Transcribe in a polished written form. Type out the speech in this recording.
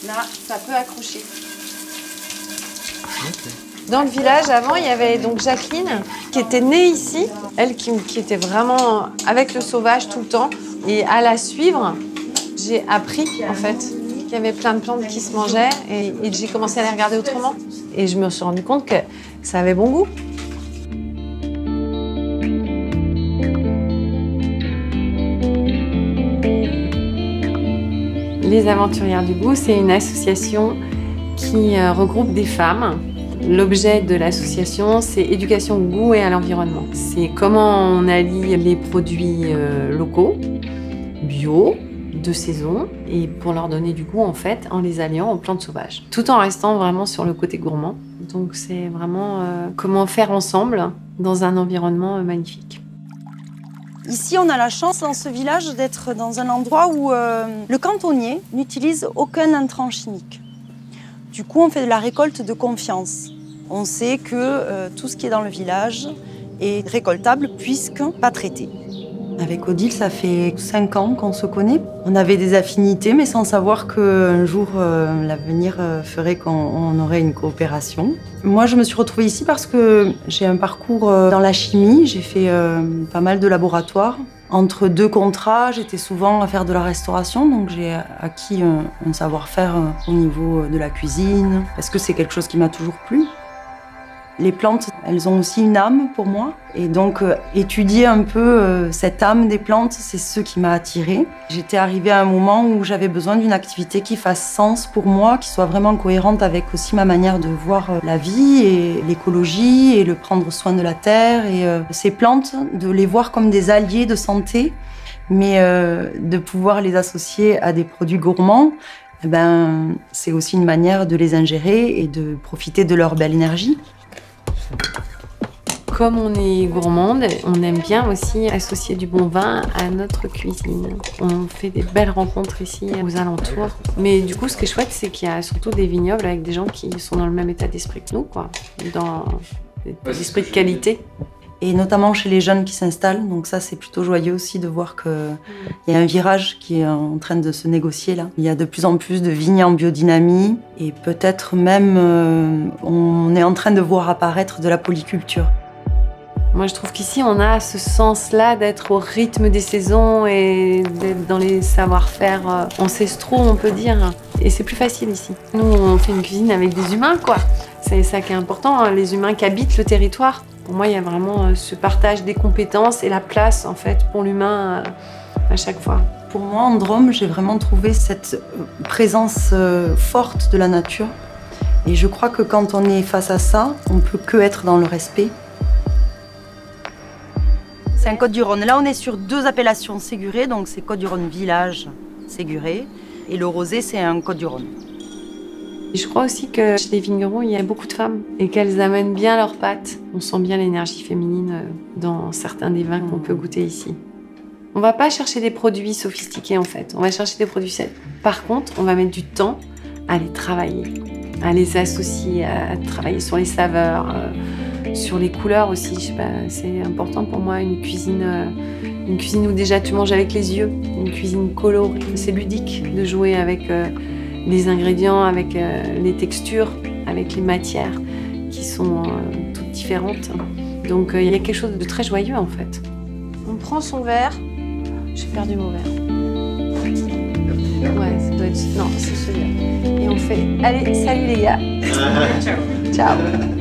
Là, ça peut accrocher. Dans le village, avant, il y avait donc Jacqueline, qui était née ici. Elle qui était vraiment avec le sauvage tout le temps. Et à la suivre, j'ai appris, en fait, qu'il y avait plein de plantes qui se mangeaient. Et j'ai commencé à les regarder autrement. Et je me suis rendu compte que ça avait bon goût. Les Aventurières du Goût, c'est une association qui regroupe des femmes. L'objet de l'association, c'est éducation au goût et à l'environnement. C'est comment on allie les produits locaux, bio, de saison, et pour leur donner du goût, en fait, en les alliant aux plantes sauvages. Tout en restant vraiment sur le côté gourmand. Donc c'est vraiment comment faire ensemble dans un environnement magnifique. Ici, on a la chance, dans ce village, d'être dans un endroit où le cantonnier n'utilise aucun intrant chimique. Du coup, on fait de la récolte de confiance. On sait que tout ce qui est dans le village est récoltable puisque pas traité. Avec Odile, ça fait 5 ans qu'on se connaît. On avait des affinités, mais sans savoir qu'un jour, l'avenir ferait qu'on aurait une coopération. Moi, je me suis retrouvée ici parce que j'ai un parcours dans la chimie. J'ai fait pas mal de laboratoires. Entre 2 contrats, j'étais souvent à faire de la restauration, donc j'ai acquis un savoir-faire au niveau de la cuisine, parce que c'est quelque chose qui m'a toujours plu. Les plantes, elles ont aussi une âme pour moi. Et donc, étudier un peu cette âme des plantes, c'est ce qui m'a attirée. J'étais arrivée à un moment où j'avais besoin d'une activité qui fasse sens pour moi, qui soit vraiment cohérente avec aussi ma manière de voir la vie et l'écologie et le prendre soin de la terre. Et ces plantes, de les voir comme des alliés de santé, mais de pouvoir les associer à des produits gourmands, eh ben, c'est aussi une manière de les ingérer et de profiter de leur belle énergie. Comme on est gourmande, on aime bien aussi associer du bon vin à notre cuisine. On fait des belles rencontres ici aux alentours. Mais du coup, ce qui est chouette, c'est qu'il y a surtout des vignobles avec des gens qui sont dans le même état d'esprit que nous, quoi. Dans l'esprit de qualité. Et notamment chez les jeunes qui s'installent. Donc ça, c'est plutôt joyeux aussi de voir qu'il y a un virage qui est en train de se négocier là. Il y a de plus en plus de vignes en biodynamie et peut-être même on est en train de voir apparaître de la polyculture. Moi, je trouve qu'ici, on a ce sens-là d'être au rythme des saisons et d'être dans les savoir-faire ancestraux, on peut dire. Et c'est plus facile ici. Nous, on fait une cuisine avec des humains, quoi. C'est ça qui est important, les humains qui habitent le territoire. Pour moi, il y a vraiment ce partage des compétences et la place, en fait, pour l'humain à chaque fois. Pour moi, en Drôme, j'ai vraiment trouvé cette présence forte de la nature. Et je crois que quand on est face à ça, on peut que être dans le respect. C'est un Côtes-du-Rhône. Là, on est sur 2 appellations ségurées, donc c'est Côtes-du-Rhône village séguré, et le rosé, c'est un Côtes-du-Rhône. Je crois aussi que chez les vignerons, il y a beaucoup de femmes et qu'elles amènent bien leurs pâtes. On sent bien l'énergie féminine dans certains des vins qu'on peut goûter ici. On va pas chercher des produits sophistiqués, en fait. On va chercher des produits sains. Par contre, on va mettre du temps à les travailler, à les associer, à travailler sur les saveurs, sur les couleurs aussi. Je sais pas, c'est important pour moi, une cuisine où déjà tu manges avec les yeux, une cuisine colorée. C'est ludique de jouer avec les ingrédients, avec les textures, avec les matières qui sont toutes différentes. Donc il y a quelque chose de très joyeux en fait. On prend son verre. J'ai perdu mon verre. Ouais, ça doit être... Non, c'est celui-là. Et on fait... Allez, salut les gars. Ciao. Ciao.